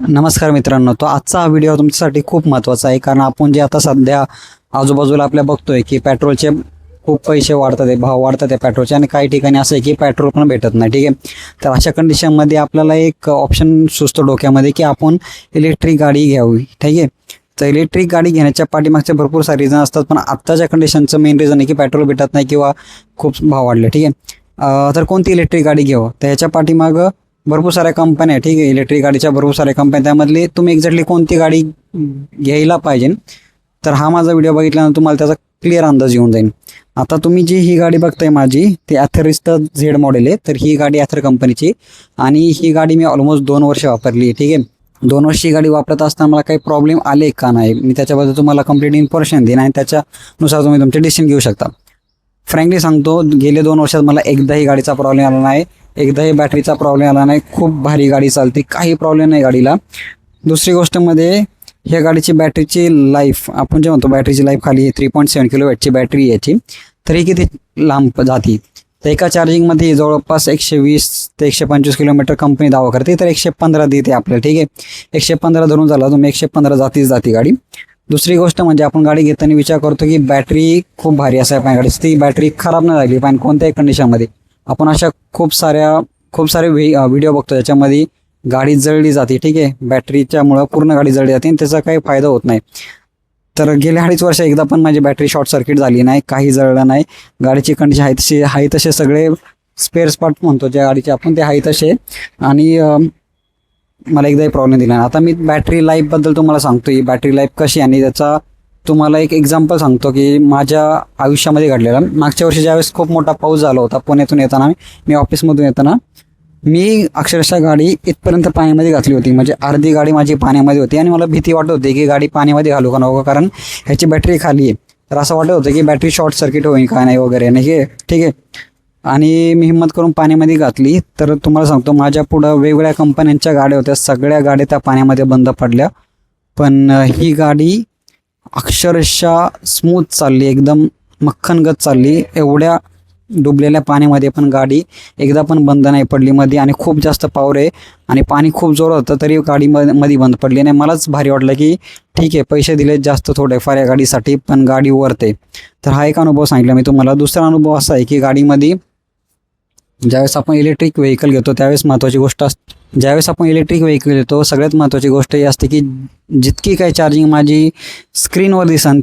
नमस्कार मित्रांनो, तो आजचा हा व्हिडिओ तुमच्यासाठी खूप महत्त्वाचा आहे. कारण आपण जे आता सध्या आजूबाजूला आपल्या बघतोय की पेट्रोलचे खूप पैसे वाढतात आहे, भाव वाढतात आहे पेट्रोलचे, आणि काही ठिकाणी असं आहे की पेट्रोल पण भेटत नाही. ठीक आहे, तर अशा कंडिशनमध्ये आपल्याला एक ऑप्शन सुचतो डोक्यामध्ये की आपण इलेक्ट्रिक गाडी घ्यावी. ठीक आहे, तर इलेक्ट्रिक गाडी घेण्याच्या पाठीमागचे भरपूर सारे रिझन असतात, पण आत्ताच्या कंडिशनचं मेन रिझन आहे की पेट्रोल भेटत नाही किंवा खूप भाव वाढले. ठीक आहे, तर कोणती इलेक्ट्रिक गाडी घ्यावं, तर ह्याच्या पाठीमागं भरपूर साऱ्या कंपन्या आहे. ठीक आहे, इलेक्ट्रिक गाडीच्या भरपूर साऱ्या कंपन्या, त्यामधली तुम्ही एक्झॅक्टली कोणती गाडी घ्यायला पाहिजे, तर हा माझा व्हिडिओ बघितल्यानंतर तुम्हाला त्याचा क्लिअर अंदाज येऊन जाईल. आता तुम्ही जी ही गाडी बघताय माझी, ती ॲथरिस्टा झेड मॉडेल आहे. तर ही गाडी ॲथर कंपनीची, आणि ही गाडी मी ऑलमोस्ट 2 वर्ष वापरली आहे. ठीक आहे, 2 वर्ष ही गाडी वापरत असताना मला काही प्रॉब्लेम आले का नाही, मी त्याच्याबद्दल तुम्हाला कंप्लीट इन्फॉर्मेशन देईन आणि त्याच्यानुसार तुम्ही तुमचे डिसिजन घेऊ शकता. फ्रँकली सांगतो, गेले 2 वर्षात मला एकदाही गाडीचा प्रॉब्लेम आला नाही, एकदाही बॅटरीचा प्रॉब्लेम आला नाही. खूप भारी गाडी चालते, काही प्रॉब्लेम नाही गाडीला. दुसरी गोष्टमध्ये ह्या गाडीची बॅटरीची लाईफ, आपण जे म्हणतो बॅटरीची लाईफ खाली 3.7 kWची बॅटरी याची, तरी किती लांब जाती, तर एका चार्जिंगमध्ये जवळपास 120 ते 125 किलोमीटर कंपनी दावा करते, तर 115 देते आपल्याला. ठीक आहे, 115 धरून झाला तुम्ही, 115 जाती गाडी. दुसरी गोष्ट म्हणजे आपण गाडी घेताना विचार करतो की बॅटरी खूप भारी असाय पाहिजे गाडीची, ती बॅटरी खराब नाही झाली पाहिजे कोणत्याही कंडिशनमध्ये. आपण अशा खूप सारे व्हिडिओ बघतो त्याच्यामध्ये गाडी जळली जाते. ठीक आहे, बॅटरीच्यामुळं पूर्ण गाडी जळली जाते आणि त्याचा काही फायदा होत नाही. तर गेल्या 2.5 वर्ष एकदा पण माझी बॅटरी शॉर्ट सर्किट झाली नाही, काही जळलं नाही. गाडीची कंडिशन आहे तसे सगळे स्पेअर पार्ट म्हणतो ज्या गाडीचे आपण, ते आहे तसे, आणि मला एकदाही प्रॉब्लेम दिला नाही. आता मी बॅटरी लाईफबद्दल तुम्हाला सांगतो, ही बॅटरी लाईफ कशी, आणि त्याचा तुम्हाला एक एक्झाम्पल सांगतो की माझ्या आयुष्यामध्ये घडलेला. मागच्या वर्षी ज्यावेळेस खूप मोठा पाऊस झाला होता पुण्यातून येताना, मी ऑफिसमधून येताना, मी अक्षरशः गाडी इथपर्यंत पाण्यामध्ये घातली होती, म्हणजे अर्धी गाडी माझी पाण्यामध्ये होती, आणि मला भीती वाटत होती की गाडी पाण्यामध्ये घालू का नको, कारण ह्याची बॅटरी खाली आहे. तर असं वाटत होतं की बॅटरी शॉर्ट सर्किट होईल काय नाही वगैरे नाही. ठीक आहे, आणि मी हिंमत करून पाण्यामध्ये घातली. तर तुम्हाला सांगतो, माझ्या पुढं वेगवेगळ्या कंपन्यांच्या गाड्या होत्या, सगळ्या गाड्या त्या पाण्यामध्ये बंद पडल्या, पण ही गाडी अक्षरशः स्मूथ चालली, एकदम मक्खनगत चालली. एवढ्या डुबलेल्या पाण्यामध्ये पण गाडी एकदा पण बंद नाही पडली मध्ये, आणि खूप जास्त पावर आहे आणि पाणी खूप जोरात होतं तरी गाडी मध्ये बंद पडली नाही. मलाच भारी वाटलं की ठीक आहे, पैसे दिले जास्त थोडेफार या गाडीसाठी, पण गाडी वरते. तर हा एक अनुभव सांगितला मी तुम्हाला. दुसरा अनुभव असा आहे की गाडीमध्ये ज्यावेळेस आपण इलेक्ट्रिक व्हेकल घेतो त्यावेळेस महत्त्वाची गोष्ट असते, ज्यावेळेस आपण इलेक्ट्रिक व्हेकल घेतो सगळ्यात महत्त्वाची गोष्ट ही असते की जितकी काही चार्जिंग माझी स्क्रीनवर दिसन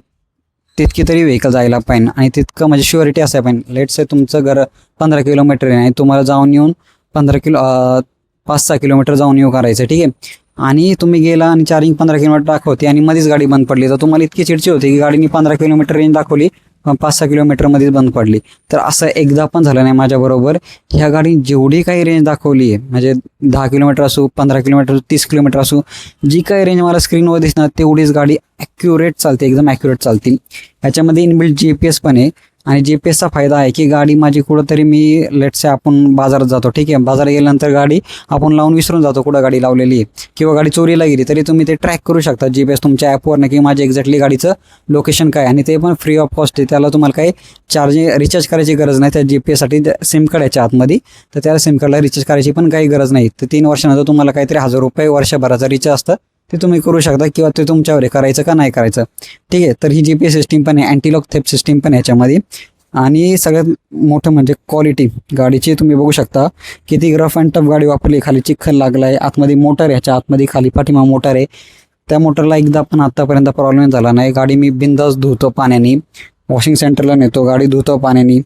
तितकी तरी व्हेकल जायला पाहिजे, आणि तितकं म्हणजे शुअरिटी असायला पाहिजे. लेट्स से तुमचं घर 15 किलोमीटर आहे, तुम्हाला जाऊन येऊन 5-6 किलोमीटर जाऊन येऊ करायचं. ठीक आहे, आणि तुम्ही गेला आणि चार्जिंग 15 किलोमीटर दाखवते आणि मध्येच गाडी बंद पडली, तर तुम्हाला इतकी चिडचिड होती की गाडीने 15 किलोमीटर रेंज दाखवली, 5-6 किलोमीटरमध्येच बंद पडली. तर असं एकदा पण झालं नाही माझ्याबरोबर. ह्या गाडी जेवढी काही रेंज दाखवली आहे, म्हणजे 10 किलोमीटर असू, 15 किलोमीटर, 30 किलोमीटर असू, जी काही रेंज मला स्क्रीनवर दिसणार तेवढीच गाडी ॲक्युरेट चालते, एकदम ॲक्युरेट चालते. ह्याच्यामध्ये इनबिल्ट GPS पण आहे, आणि GPSचा फायदा आहे की गाडी माझी कुठंतरी, मी लेट्स से आपण बाजारात जातो, ठीक आहे, बाजारात गेल्यानंतर गाडी आपण लावून विसरून जातो कुठं गाडी लावलेली आहे, किंवा गाडी चोरीला गेली तरी तुम्ही ते ट्रॅक करू शकता GPS तुमच्या ॲपवरनं की माझ्या एक्झॅक्टली गाडीचं लोकेशन काय, आणि ते पण फ्री ऑफ कॉस्ट आहे. त्याला तुम्हाला काही रिचार्ज करायची गरज नाही त्या GPSसाठी. सिम कार्ड याच्या आतमध्ये, तर त्याला सिम कार्डला रिचार्ज करायची पण काही गरज नाही. तर 3 वर्षानंतर तुम्हाला काहीतरी 1000 रुपये वर्षभराचा रिचार्ज असतं, ते तुम्ही करू शकता, किंवा ते तुमच्यावर आहे करायचं का नाही करायचं. ठीक आहे, तर ही GPS सिस्टीम पण आहे, अँटीलॉक थेफ्ट सिस्टीम पण आहे ह्याच्यामध्ये. आणि सगळ्यात मोठं म्हणजे क्वालिटी गाडीची तुम्ही बघू शकता, किती रफ अँड टफ गाडी वापरली. खाली चिखल लागला आहे, आतमध्ये मोटर आहे, ह्याच्या आतमध्ये खाली पाठीमा मोटर आहे. त्या मोटरला एकदा पण आत्तापर्यंत प्रॉब्लेम झाला नाही. गाडी मी बिंदास धुतो पाण्याने, वॉशिंग सेंटरला नेतो, गाडी धुतो पाण्याने.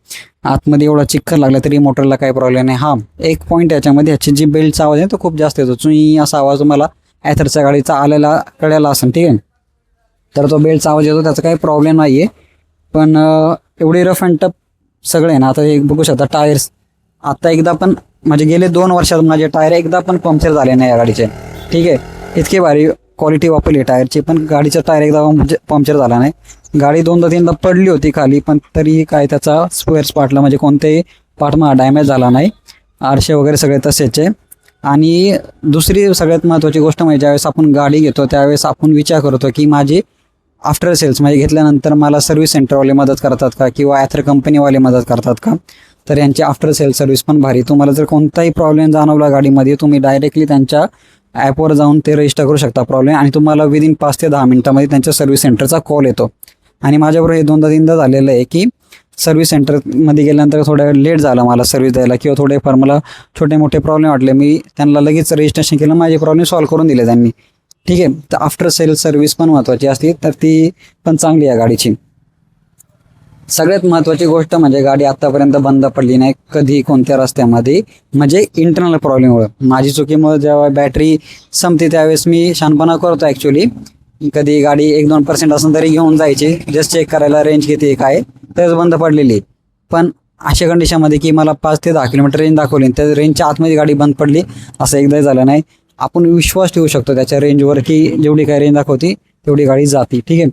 आतमध्ये एवढा चिखल लागला तरी मोटरला काही प्रॉब्लेम नाही. हां, एक पॉईंट याच्यामध्ये, ह्याची जी बेल्टचा आवाज आहे तो खूप जास्त येतो, चुई असा आवाज तुम्हाला ॲथरच्या गाडीचा कळलेला असेल. ठीक आहे, तर तो बेल्टचा आवाज येतो, त्याचा काही प्रॉब्लेम नाही आहे. पण एवढे रफ अँड टफ सगळे आहे ना. आता हे बघू शकता टायर्स, आता एकदा पण म्हणजे गेले 2 वर्षात माझे टायर एकदा पण पंक्चर झाले नाही या गाडीचे. ठीक आहे, इतकी भारी क्वालिटी वापरली टायरची, पण गाडीचा टायर एकदा पंक्चर झाला नाही. गाडी 2-3दा पडली होती खाली, पण तरीही काय त्याचा स्पेअर पार्टला म्हणजे कोणतेही पार्टमा डॅमेज झाला नाही. आरशे वगैरे सगळे तसेच आहे. आणि दुसरी सगळ्यात महत्त्वाची गोष्ट म्हणजे ज्यावेळेस आपण गाडी घेतो त्यावेळेस आपण विचार करतो की माझी आफ्टर सेल्स म्हणजे घेतल्यानंतर मला सर्व्हिस सेंटरवाले मदत करतात का, किंवा ॲथर कंपनीवाले मदत करतात का. तर यांची आफ्टर सेल सर्व्हिस पण भारी. तुम्हाला जर कोणताही प्रॉब्लेम जाणवला गाडीमध्ये, तुम्ही डायरेक्टली त्यांच्या ॲपवर जाऊन ते रजिस्टर करू शकता प्रॉब्लेम, आणि तुम्हाला विदिन 5 ते 10 मिनटामध्ये त्यांच्या सर्व्हिस सेंटरचा कॉल येतो. आणि माझ्याबरोबर हे 2दा-3दा झालेलं आहे की सर्व्हिस सेंटरमध्ये गेल्यानंतर थोडा लेट झाला मला सर्व्हिस द्यायला, किंवा थोडेफार मला छोटे मोठे प्रॉब्लेम वाटले, मी त्यांना लगेच रजिस्ट्रेशन केलं, माझे प्रॉब्लेम सॉल्व्ह करून दिले त्यांनी. ठीक आहे. तर आफ्टर सेल सर्व्हिस पण महत्त्वाची असते, तर ती पण चांगली आहे गाडीची. सगळ्यात महत्त्वाची गोष्ट म्हणजे गाडी आत्तापर्यंत बंद पडली नाही कधी कोणत्या रस्त्यामध्ये, म्हणजे इंटरनल प्रॉब्लेममुळे. माझी चुकीमुळे जेव्हा बॅटरी संपते त्यावेळेस मी शहाणपणा करतो ॲक्च्युली. कधी गाडी 1-2% असून तरी घेऊन जायची जस्ट चेक करायला रेंज किती काय, तरच बंद पडलेली. पण अशा कंडिशनमध्ये की मला 5 ते 10 किलोमीटर रेंज दाखवली, त्या रेंजच्या आतमध्ये गाडी बंद पडली असं एकदाही झालं नाही. आपण विश्वास ठेवू शकतो त्याच्या रेंजवर की जेवढी काय रेंज दाखवती तेवढी गाडी जाते. ठीक आहे.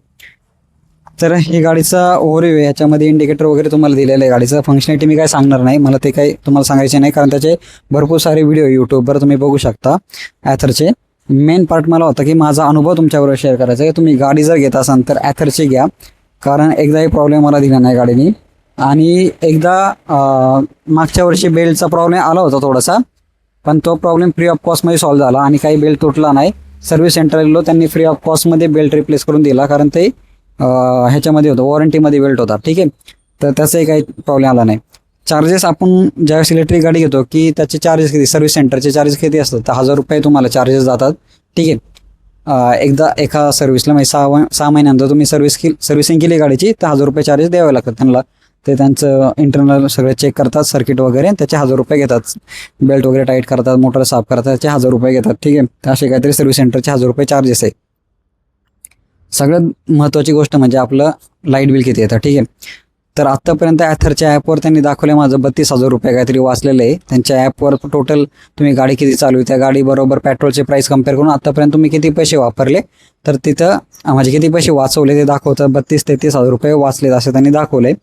तर ही गाडीचा ओव्हरव्ह्यू आहे. ह्याच्यामध्ये इंडिकेटर वगैरे तुम्हाला दिलेलं आहे. गाडीचं फंक्शनॅलिटी मी काय सांगणार नाही, मला ते काही तुम्हाला सांगायचे नाही, कारण त्याचे भरपूर सारे व्हिडिओ यूट्यूबवर तुम्ही बघू शकता ॲथरचे. मेन पार्ट मला होता की माझा अनुभव तुमच्याबरोबर शेअर करायचा आहे. तुम्ही गाडी जर घेत असाल तर ॲथरची घ्या, कारण एकदाही प्रॉब्लेम मला दिला नाही गाडीने. आणि एकदा मागच्या वर्षी बेल्टचा प्रॉब्लेम आला होता थोडासा, पण तो प्रॉब्लेम फ्री ऑफ कॉस्टमध्ये सॉल्व्ह झाला आणि काही बेल्ट तुटला नाही. सर्व्हिस सेंटर गेलो, त्यांनी फ्री ऑफ कॉस्टमध्ये बेल्ट रिप्लेस करून दिला, कारण ते ह्याच्यामध्ये होतं, वॉरंटीमध्ये बेल्ट होता. ठीक आहे. तर त्याचाही काही प्रॉब्लेम आला नाही. चार्जेस आपण ज्यावेळेस इलेक्ट्रिक गाडी घेतो की त्याचे चार्जेस किती, सर्व्हिस सेंटरचे चार्जेस किती असतात, तर 1000 रुपये तुम्हाला चार्जेस जातात. ठीक आहे. एकदा एका सर्व्हिसला म्हणजे 6 महिन्यानंतर तुम्ही सर्व्हिसिंग केली गाडीची तर 1000 रुपये चार्जेस द्यावे लागतात त्यांना. ते त्यांचं इंटरनल सगळे चेक करतात, सर्किट वगैरे, त्याचे 1000 रुपये घेतात. बेल्ट वगैरे टाईट करतात, मोटर साफ करतात, त्याचे 1000 रुपये घेतात. ठीक आहे. तर असे काहीतरी सर्व्हिस सेंटरचे 1000 रुपये चार्जेस आहे. सगळ्यात महत्त्वाची गोष्ट म्हणजे आपलं लाईट बिल किती येतं. ठीक आहे. तर आत्तापर्यंत ॲथरच्या ॲपवर त्यांनी दाखवले माझं 32,000 रुपये काहीतरी वाचलेलं आहे. त्यांच्या ॲपवर टोटल तुम्ही गाडी किती चालू आहे त्या गाडीबरोबर पेट्रोलचे प्राईस कम्पेअर करून आत्तापर्यंत तुम्ही किती पैसे वापरले, तर तिथं म्हणजे किती पैसे वाचवले ते दाखवतं. 32,000 ते 33,000 रुपये वाचलेत असे त्यांनी दाखवले.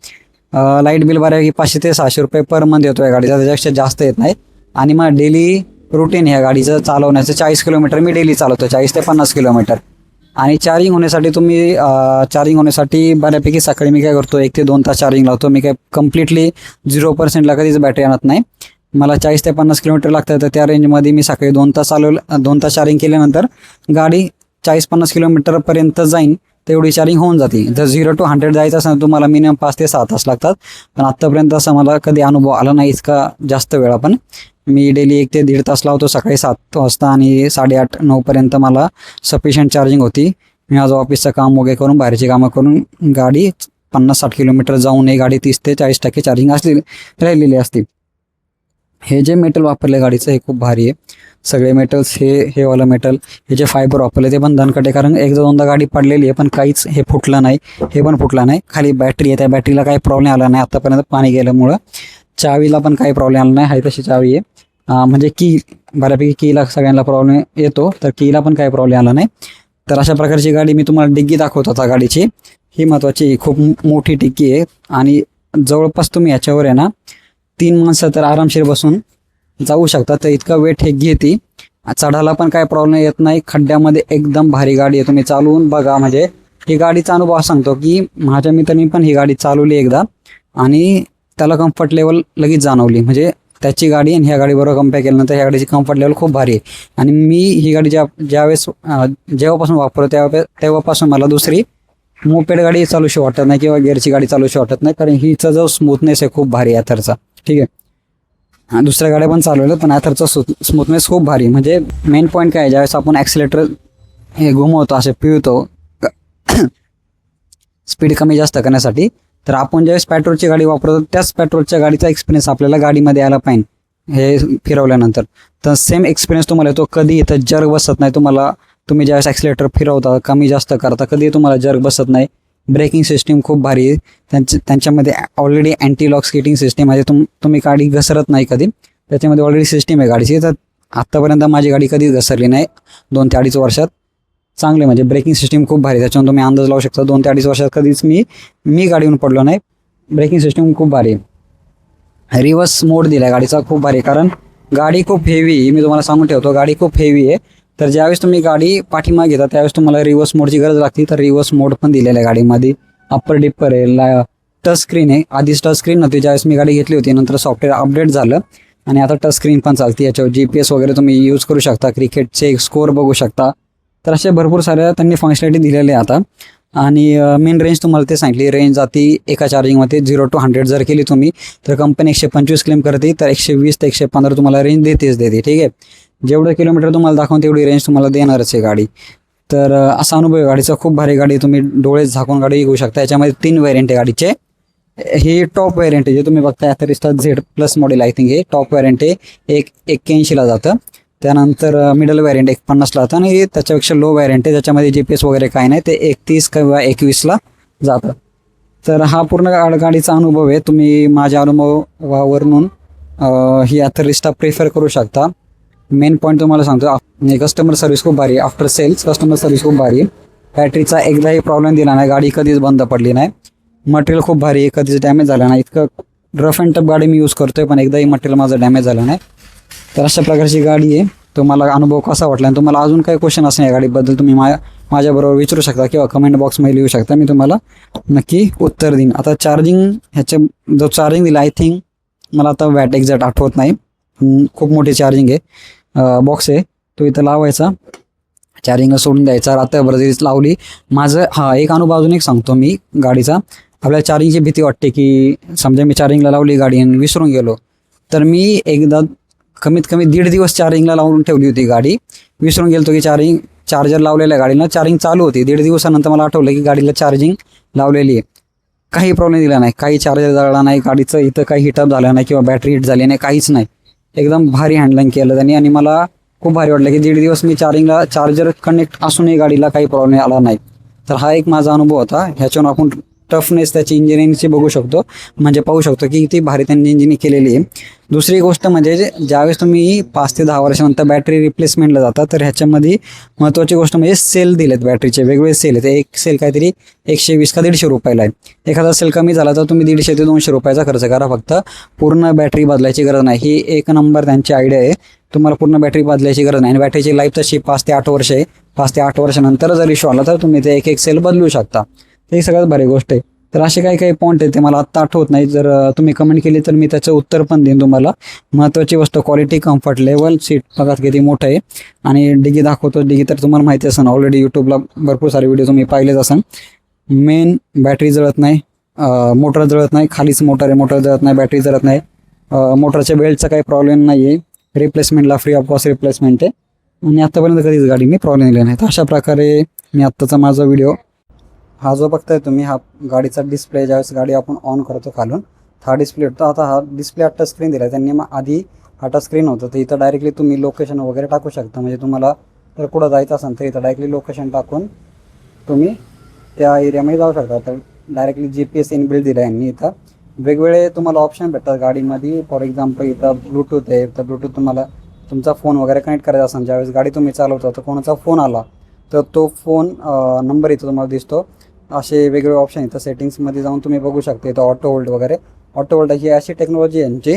लाईट बिल बऱ्यापैकी 500 ते 600 रुपये पर मंथ येतो या गाडीचा, त्याच्यापेक्षा जास्त येत नाही. आणि मग डेली रुटीन ह्या गाडीचं चालवण्याचं 40 किलोमीटर मी डेली चालवतो, 40 ते 50 किलोमीटर. आणि चार्जिंग होण्यासाठी बऱ्यापैकी सकाळी मी काय करतो 1 ते 2 तास चार्जिंग लावतो. मी काय कम्प्लिटली 0%ला कधीच बॅटरी आणत नाही. मला 40 ते 50 किलोमीटर लागतं, तर त्या रेंजमध्ये मी सकाळी 2 तास 2 तास चार्जिंग केल्यानंतर गाडी 40-50 किलोमीटरपर्यंत जाईन, तेवढी चार्जिंग होऊन जाते. जर 0 to 100 जायचं असेल तुम्हाला मिनिमम 5 ते 6 तास लागतात. पण आत्तापर्यंत असा मला कधी अनुभव आला नाही इतका जास्त वेळा. पण मी डेली 1 ते 1.5 तास लावतो सकाळी 7 वाजता, आणि 8:30-9पर्यंत मला सफिशियंट चार्जिंग होती. मी माझं ऑफिसचं काम वगैरे करून बाहेरची कामं करून गाडी 50-60 किलोमीटर जाऊन ही गाडी 30 ते 40% चार्जिंग राहिलेली असते. हे जे मेटल वापरले गाडीचं हे खूप भारी आहे. सगळे मेटल्स हे वाला मेटल, हे जे फायबर वापरले ते पण दणकटे, कारण 1-2दा गाडी पडलेली आहे पण काहीच हे फुटलं नाही, हे पण फुटलं नाही. खाली बॅटरी आहे, त्या बॅटरीला काही प्रॉब्लेम आला नाही आत्तापर्यंत पाणी गेल्यामुळं. चावीला पण काही प्रॉब्लेम आला नाही, आहे तशी चावी आहे. म्हणजे की बऱ्यापैकी कीला सगळ्यांना प्रॉब्लेम येतो, तर कीला पण काही प्रॉब्लेम आला नाही. तर अशा प्रकारची गाडी मी तुम्हाला डिग्गी दाखवत होता गाडीची. ही महत्त्वाची खूप मोठी डिग्गी आहे, आणि जवळपास तुम्ही याच्यावर आहे ना 3 माणसं तर आरामशीर बसून जाऊ शकतात. तर इतका वेट हे घेते. चढायला पण काय प्रॉब्लेम येत नाही. खड्ड्यामध्ये एकदम भारी गाडी आहे, तुम्ही चालवून बघा. म्हणजे ही गाडीचा अनुभव सांगतो की माझ्या मित्रांनी पण ही गाडी चालवली एकदा, आणि त्याला कम्फर्ट लेवल लगेच जाणवली. म्हणजे त्याची गाडी आणि ह्या गाडीबरोबर कम्पेअर केल्यानंतर ह्या गाडीची कम्फर्ट लेवल खूप भारी आहे. आणि मी ही गाडी ज्यावेळेस जेव्हापासून वापरतो तेव्हापासून मला दुसरी मोपेड गाडी चालूशी वाटत नाही, किंवा गिअरची गाडी चालूशी वाटत नाही, कारण हिचा जो स्मूथनेस आहे खूप भारी आहे ॲथरचा. ठीक आहे. दुसऱ्या गाड्या पण चालवल्या पण ॲथरचा स्मूथनेस खूप भारी. म्हणजे मेन पॉईंट काय आहे, ज्यावेळेस आपण ॲक्सिलेटर हे घुमवतो, असे पिळतो स्पीड कमी जास्त करण्यासाठी, तर आपण ज्यावेळेस पेट्रोलची गाडी वापरतो त्याच पेट्रोलच्या गाडीचा एक्सपिरियन्स आपल्याला गाडीमध्ये यायला पाहिजे हे फिरवल्यानंतर. तर सेम एक्सपिरियन्स तुम्हाला येतो. कधी इथं जर्क बसत नाही तुम्हाला. तुम्ही ज्यावेळेस ॲक्सिलेटर फिरवता कमी जास्त करता कधी तुम्हाला जर्क बसत नाही. ब्रेकिंग सिस्टीम खूप भारी आहे. त्यांच्यामध्ये already anti lock skidding system आहे. तुम्ही गाडी घसरत नाही कधी, त्याच्यामध्ये ऑलरेडी सिस्टीम आहे गाडीची. तर आत्तापर्यंत माझी गाडी कधीच घसरली नाही 2 ते 2.5 वर्षात. चांगले म्हणजे ब्रेकिंग सिस्टीम खूप भारी, त्याच्यावर तुम्ही अंदाज लावू शकता 2 ते 2.5 वर्षात कधीच मी गाडीहून पडलो नाही. ब्रेकिंग सिस्टीम खूप भारी आहे. रिव्हर्स मोड दिला आहे गाडीचा खूप भारी, कारण गाडी खूप हेवी आहे. मी तुम्हाला सांगून ठेवतो गाडी खूप हेवी आहे. तर ज्यावेळेस तुम्ही गाडी पाठीमागे घेता त्यावेळेस तुम्हाला रिव्हर्स मोडची गरज लागते. तर रिव्हर्स मोड पण दिलेला आहे गाडीमध्ये. अप्पर डिप्पर आहे, टच स्क्रीन आहे. आधीच टच स्क्रीन नव्हती ज्यावेळेस मी गाडी घेतली होती, नंतर सॉफ्टवेअर अपडेट झालं आणि आता टच स्क्रीन पण चालते. याच्यावर GPS वगैरे तुम्ही यूज करू शकता, क्रिकेटचे स्कोअर बघू शकता. तर असे भरपूर साऱ्या त्यांनी फंक्शनॅलिटी दिलेले आहे आता. आणि मेन रेंज तुम्हाला ते सांगितली, रेंज जाती एका चार्जिंगमध्ये 0 to 100 जर केली तुम्ही तर कंपनी 125 क्लेम करते, तर 120 ते 115 तुम्हाला रेंज देते. ठीक आहे, जेवढं किलोमीटर तुम्हाला दाखवून तेवढी रेंज तुम्हाला देणारच आहे गाडी. तर असा अनुभव आहे गाडीचा. खूप भारी गाडी, तुम्ही डोळे झाकून गाडी घेऊ शकता. याच्यामध्ये 3 व्हेरियंट आहे गाडीचे. हे टॉप व्हेरियंट आहे जे तुम्ही बघताय आता Z+ मॉडेल. आय थिंक हे टॉप व्हेरियंट आहे. 81ला जातं. त्यानंतर मिडल व्हेरियंट 50ला जातं आणि त्याच्यापेक्षा लो व्हेरियंट आहे ज्याच्यामध्ये GPS वगैरे काय नाही, ते 31 किंवा 21ला जातं. तर हा पूर्ण गाडीचा अनुभव आहे. तुम्ही माझ्या अनुभवावरून ही अथरिस्टा प्रेफर करू शकता. मेन पॉईंट तुम्हाला सांगतो, कस्टमर सर्व्हिस खूप भारी आहे. आफ्टर सेल्स कस्टमर सर्व्हिस खूप भारी आहे. बॅटरीचा एकदाही प्रॉब्लेम दिला नाही, गाडी कधीच बंद पडली नाही. मटेरियल खूप भारी आहे, कधीच डॅमेज झालं नाही. इतकं रफ अँड टफ गाडी मी यूज करतोय पण एकदाही मटेरियल माझं डॅमेज झालं नाही. तर अशा प्रकारची गाडी आहे. तुम्हाला अनुभव कसा वाटला आणि तुम्हाला अजून काही क्वेश्चन असणे या गाडीबद्दल तुम्ही माझ्याबरोबर विचारू शकता किंवा कमेंट बॉक्समध्ये लिहू शकता. मी तुम्हाला नक्की उत्तर देईन. आता चार्जिंग, ह्याच्या जो चार्जिंग दिला, आय थिंक मला आता वॅट एक्झॅक्ट आठवत नाही, खूप मोठी चार्जिंग आहे. बॉक्स आहे तो इथं लावायचा, चार्जिंग सोडून द्यायचा. रात्रभर जरी लावली. माझं एक अनुभव अजून एक सांगतो मी गाडीचा. आपल्याला चार्जिंगची भीती वाटते की समजा मी चार्जिंगला लावली गाडी आणि विसरून गेलो, तर मी एकदा कमीत कमी 1.5 दिवस चार्जिंगला लावून ठेवली होती गाडी. विसरून गेलो की चार्जर लावलेल्या गाडीला चार्जिंग चालू होती. 1.5 दिवसानंतर मला आठवलं की गाडीला चार्जिंग लावलेली आहे. काही प्रॉब्लेम दिला नाही, काही चार्जर जळला नाही, गाडीचं इथं काही हिटअप झालं नाही किंवा बॅटरी हिट झाली नाही, काहीच नाही. एकदम भारी हँडलिंग केलं त्यांनी आणि मला खूप भारी वाटलं की 1.5 दिवस मी चार्जर कनेक्ट असूनही गाडीला काही प्रॉब्लेम आला नाही. तर हा एक माझा अनुभव होता. ह्याच्यावर आपण टफनेस त्याची इंजिनिअरिंगची बघू शकतो, म्हणजे पाहू शकतो की किती भारी त्यांनी इंजिनिअरिंग केलेली आहे. दुसरी गोष्ट म्हणजे ज्यावेळेस तुम्ही 5 ते 10 वर्षानंतर बॅटरी रिप्लेसमेंटला जाता, तर ह्याच्यामध्ये महत्त्वाची गोष्ट म्हणजे सेल दिलेत. बॅटरीचे वेगवेगळे सेल आहेत. एक सेल काहीतरी 120 का 150 रुपयाला आहे. एखादा सेल कमी झाला तर तुम्ही 150 ते 200 रुपयाचा खर्च करा, फक्त पूर्ण बॅटरी बदलायची गरज नाही. ही एक नंबर त्यांची आयडिया आहे. तुम्हाला पूर्ण बॅटरी बदलायची गरज नाही आणि बॅटरीची लाईफ तशी 5 ते 8 वर्ष आहे. 5 ते 8 वर्षानंतर जर इश्यू आला तर तुम्ही ते एक सेल बदलू शकता. ते सगळ्यात भारी गोष्ट आहे. तर असे काही पॉईंट आहेत ते मला आत्ता आठवत नाही. जर तुम्ही कमेंट केली तर मी त्याचं उत्तर पण देईन तुम्हाला. महत्त्वाची गोष्ट क्वालिटी, कम्फर्ट लेवल, सीट बघा किती मोठं आहे. आणि डिगी दाखवतो. डिगी तर तुम्हाला माहिती असेल, ऑलरेडी यूट्यूबला भरपूर सारे व्हिडिओ तुम्ही पाहिलेच असेल. मेन बॅटरी जळत नाही, मोटर जळत नाही. खालीच मोटर आहे, मोटर जळत नाही, बॅटरी जळत नाही. मोटरच्या बेल्टचा काही प्रॉब्लेम नाही आहे. रिप्लेसमेंटला फ्री ऑफ कॉस्ट रिप्लेसमेंट आहे आणि आत्तापर्यंत कधीच गाडी मी प्रॉब्लेम दिला नाही. तर अशा प्रकारे मी आत्ताचा माझा व्हिडिओ, हा जो बघताय तुम्ही, हा गाडीचा डिस्प्ले. ज्यावेळेस गाडी आपण ऑन करतो खालून हा डिस्प्ले होतो. आता हा डिस्प्ले टच स्क्रीन दिला आहे त्यांनी. मग आधी हा टच स्क्रीन होतं, तर इथं डायरेक्टली तुम्ही लोकेशन वगैरे टाकू शकता. म्हणजे तुम्हाला जर कुठं जायचं असेल तर इथं डायरेक्टली लोकेशन टाकून तुम्ही त्या एरियामध्ये जाऊ शकता. तर डायरेक्टली GPS इनबिल्ट दिला आहे यांनी. इथं वेगवेगळे तुम्हाला ऑप्शन भेटतात गाडीमध्ये. फॉर एक्झाम्पल इथं ब्लूटूथ आहे. तर ब्लूटूथ तुम्हाला तुमचा फोन वगैरे कनेक्ट करायचा असेल, ज्यावेळेस गाडी तुम्ही चालवता तर कोणाचा फोन आला तर तो फोन नंबर इथं तुम्हाला दिसतो. असे वेगवेगळे ऑप्शन इथं सेटिंग्समध्ये जाऊन तुम्ही बघू शकता. इथं ऑटो होल्ड वगैरे. ऑटो होल्ड ही अशी टेक्नॉलॉजी आहे यांची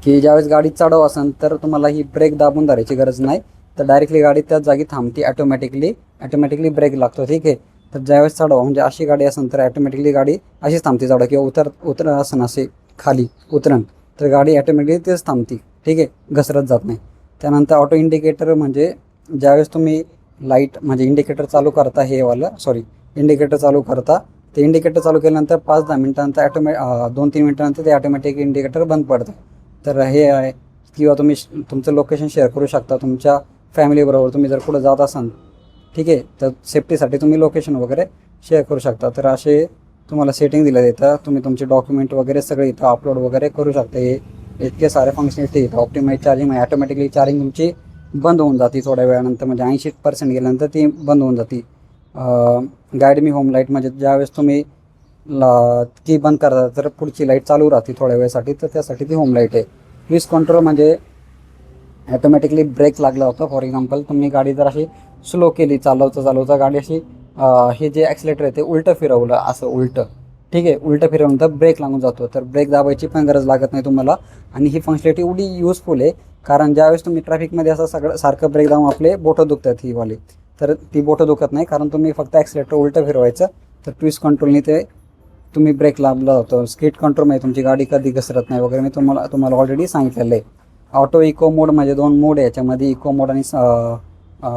की ज्यावेळेस गाडी चढव असेल तर तुम्हाला ही ब्रेक दाबून धरायची गरज नाही, तर डायरेक्टली गाडी त्याच जागी थांबते. ॲटोमॅटिकली ब्रेक लागतो. ठीक आहे. तर ज्यावेळेस चढव म्हणजे अशी गाडी असेल तर ॲटोमॅटिकली गाडी अशीच थांबते. चढव किंवा उतर असेल असे खाली उतरण तर गाडी ॲटोमॅटिकली तेच थांबते. ठीक आहे, घसरत जात नाही. त्यानंतर ऑटो इंडिकेटर म्हणजे ज्यावेळेस तुम्ही लाईट म्हणजे इंडिकेटर चालू करता, इंडिकेटर चालू करता, ते इंडिकेटर चालू केल्यानंतर 5-10 मिनिटानंतर 2-3 मिनिटानंतर ते ऑटोमॅटिक इंडिकेटर बंद पडतं. तर हे आहे. किंवा तुम्ही तुमचं लोकेशन शेअर करू शकता तुमच्या फॅमिलीबरोबर. तुम्ही जर कुठं जात असाल, ठीक आहे, तर सेफ्टीसाठी तुम्ही लोकेशन वगैरे शेअर करू शकता. तर असे तुम्हाला सेटिंग दिलं जातं. तुम्ही तुमचे डॉक्युमेंट वगैरे सगळे इथं अपलोड वगैरे करू शकता. हे इतके सारे फंक्शनॅलिटी इथं. ऑप्टिमाइज चार्जिंग म्हणजे ॲटोमॅटिकली चार्जिंग तुमची बंद होऊन जाते थोड्या वेळानंतर, म्हणजे 80% गेल्यानंतर ती बंद होऊन जाते. गाईड मी होम लाईट म्हणजे ज्यावेळेस तुम्ही की बंद करता तर पुढची लाईट चालू राहते थोड्या वेळासाठी, तर त्यासाठी ती होम लाईट आहे. क्रूज कंट्रोल म्हणजे ॲटोमॅटिकली ब्रेक लागला होता. फॉर एक्झाम्पल तुम्ही गाडी जर अशी स्लो केली चालवता गाडी अशी हे जे ॲक्सिलेटर आहे ते उलटं फिरवलं असं उलटं, ठीक आहे, उलटं फिरवलं तर ब्रेक लागून जातो. तर ब्रेक दाबायची पण गरज लागत नाही तुम्हाला. आणि ही फंक्शनॅलिटी एवढी युजफुल आहे कारण ज्यावेळेस तुम्ही ट्रॅफिकमध्ये असं सगळं सारखं ब्रेक दाबून आपले बोटं दुखतात ही वाली, तर ती बोटं दुखत नाही कारण तुम्ही फक्त ॲक्सिलेटर उलटं फिरवायचं. तर ट्विस्ट कंट्रोलनी ते तुम्ही ब्रेक लावला होतो, स्किड कंट्रोलमध्ये तुमची गाडी कधी घसरत नाही वगैरे, मी तुम्हाला ऑलरेडी सांगितलेलं आहे. ऑटो इको मोड म्हणजे 2 मोड आहे याच्यामध्ये, इको मोड आणि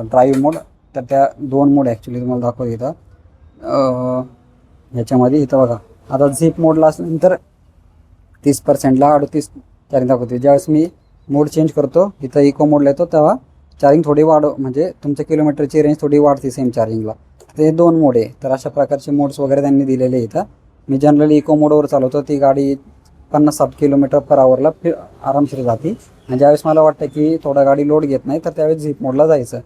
ड्राईव्ह मोड. तर त्या 2 मोड ॲक्च्युली तुम्हाला दाखवतो इथं. ह्याच्यामध्ये इथं बघा, आता झिप मोडला असल्यानंतर 30%ला 38 चार्जिंग दाखवते. ज्यावेळेस मी मोड चेंज करतो, इथं इको मोडला येतो, तेव्हा चार्जिंग थोडी म्हणजे तुमच्या किलोमीटरची रेंज थोडी वाढते सेम चार्जिंगला. ते 2 मोड आहे. तर अशा प्रकारचे मोड्स वगैरे त्यांनी दिलेले आहे इथं. मी जनरली इको मोडवर चालवतो, ती गाडी 50-60 km/h आरामशीर जाते. आणि ज्यावेळेस मला वाटतं की थोडा गाडी लोड घेत नाही, तर त्यावेळेस झिप मोडला जायचं.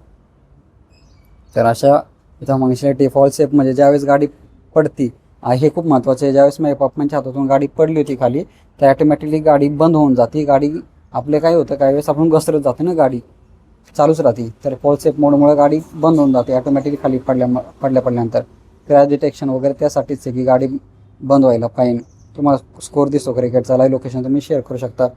तर अशा इथं फंक्शनॅलिटी. फॉल सेफ म्हणजे ज्यावेळेस गाडी पडती, हे खूप महत्त्वाचं आहे. ज्यावेळेस माझ्या पप्पांच्या हातातून गाडी पडली होती खाली, तर ॲटोमॅटिकली गाडी बंद होऊन जाते. गाडी आपले काय होतं, काही वेळेस आपण घसरत जाते ना, गाडी चालूच राहते. तर फॉल सेफ मोडमुळे गाडी बंद होऊन जाते ॲटोमॅटिकली खाली पडल्यानंतर. क्रॅश डिटेक्शन वगैरे त्यासाठीच आहे की गाडी बंद व्हायला फाईन. तुम्हाला स्कोर दिसतो क्रिकेटचा, लाईव्ह लोकेशन तुम्ही शेअर करू शकता.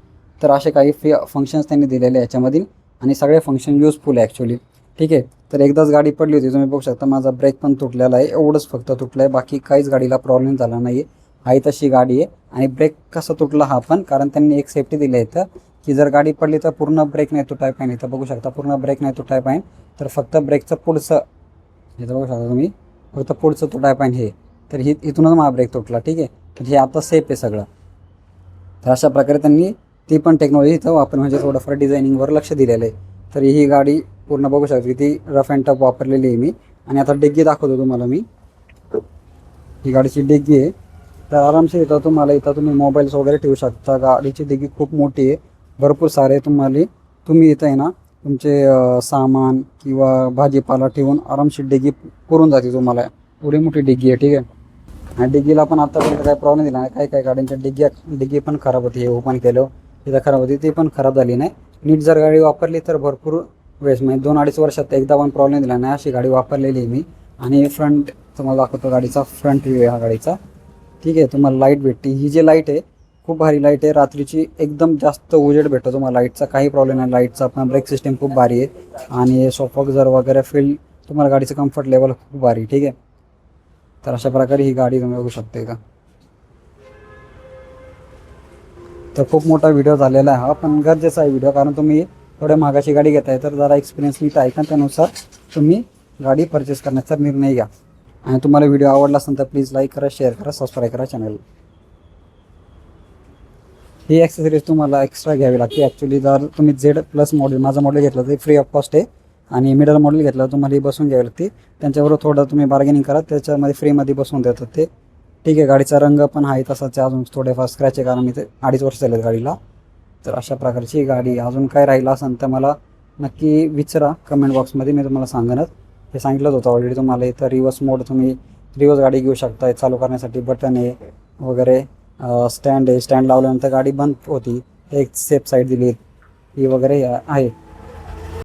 तर असे काही फंक्शन्स त्यांनी दिलेले आहे याच्यामधील, आणि सगळे फंक्शन युजफुल आहे ॲक्च्युली. ठीक आहे. तर एकदाच गाडी पडली होती, तुम्ही बघू शकता माझा ब्रेक पण तुटलेला आहे, एवढंच फक्त तुटलं आहे, बाकी काहीच गाडीला प्रॉब्लेम झाला नाही आहे. तशी गाडी आहे. आणि ब्रेक कसा तुटला हा पण, कारण त्यांनी एक सेफ्टी दिली आहे इथं की जर गाडी पडली तर पूर्ण ब्रेक नाही तुटाय पाहिजे. इथं बघू शकता पूर्ण ब्रेक नाही तुटाय पाहिजे, तर फक्त ब्रेकचं पुढचं, इथं बघू शकता तुम्ही, फक्त पुढचं तुटाय पाहिजे हे. तर इथूनच माझा ब्रेक तुटला. ठीक आहे. तर हे आता सेफ आहे सगळं. तर अशा प्रकारे त्यांनी ती पण टेक्नॉलॉजी इथं वापर, म्हणजे थोडंफार डिझायनिंगवर लक्ष दिलेलं आहे. तर ही गाडी पूर्ण बघू शकता की ती रफ अँड टफ वापरलेली आहे मी. आणि आता डिग्गी दाखवतो तुम्हाला मी. ही गाडीची डिग्गी आहे. तर आरामशीर इथं तुम्ही मोबाईल्स वगैरे ठेवू शकता. गाडीची डिग्गी खूप मोठी आहे, भरपूर सारे तुम्ही इथं आहे ना तुमचे सामान किंवा भाजीपाला ठेवून आरामशीर डिग्गी पुरून जाते तुम्हाला. एवढी मोठी डिग्गी आहे. ठीक आहे. आणि डिग्गीला पण आतापर्यंत काही प्रॉब्लेम दिला नाही. काही गाड्यांच्या डिग्गी पण खराब होती, हे ओपन केलं तिथं खराब होती, ती पण खराब झाली नाही. नीट जर गाडी वापरली तर भरपूर वेळेस, म्हणजे 2-2.5 वर्षात एकदा पण प्रॉब्लेम दिला नाही, अशी गाडी वापरलेली आहे मी. आणि फ्रंट तुम्हाला दाखवतो, गाडीचा फ्रंट व्ह्यू आहे हा गाडीचा. ठीक आहे. तुम्हाला लाईट भेटते. ही जी लाईट आहे खूप भारी लाईट आहे, रात्रीची एकदम जास्त उजेड भेटतो तुम्हाला. लाईटचा काही प्रॉब्लेम नाही. लाईटचा पण ब्रेक सिस्टीम खूप भारी आहे. आणि सोफॉक्झर वगैरे फील तुम्हाला गाडीचं कम्फर्ट लेवल खूप भारी. ठीक आहे. तर अशा प्रकारे ही गाडी तुम्ही बघू शकते का. तर खूप मोठा व्हिडिओ झालेला आहे हा, पण गरजेचा आहे व्हिडिओ, कारण तुम्ही थोड्या महागाची गाडी घेताय तर जरा एक्सपिरियन्स नीट ऐका, त्यानुसार तुम्ही गाडी परचेस करण्याचा निर्णय घ्या. आणि तुम्हाला व्हिडिओ आवडला असेल तर प्लीज लाईक करा, शेअर करा, सबस्क्राईब करा चॅनल. ही ॲक्सेसरीज तुम्हाला एक्स्ट्रा घ्यावी लागते ॲक्च्युली. जर तुम्ही Z+ मॉडेल, माझा मॉडेल घेतलं तर फ्री ऑफ कॉस्ट आहे. आणि मिडल मॉडेल घेतलं तर तुम्हाला ही बसून घ्यावी लागते. त्यांच्याबरोबर थोडं तुम्ही बार्गेनिंग करा, त्याच्यामध्ये फ्रीमध्ये बसवून देतात ते. ठीक आहे. गाडीचा रंग पण आहे तसाच आहे, अजून थोडेफार स्क्रॅच आहे, कारण मी ते 2.5 वर्ष झालेत गाडीला. तर अशा प्रकारची गाडी. अजून काय राहिलं असेल तर मला नक्की विचारा कमेंट बॉक्समध्ये, मी तुम्हाला सांगेनच. हे सांगितलंच होतं ऑलरेडी तुम्हाला. इथं रिवर्स मोड, तुम्ही रिवर्स गाडी घेऊ शकता, चालू करण्यासाठी बटन आहे वगैरे. स्टँड आहे, स्टँड लावल्यानंतर गाडी बंद होती, एक सेफ साईड दिली ही वगैरे आहे.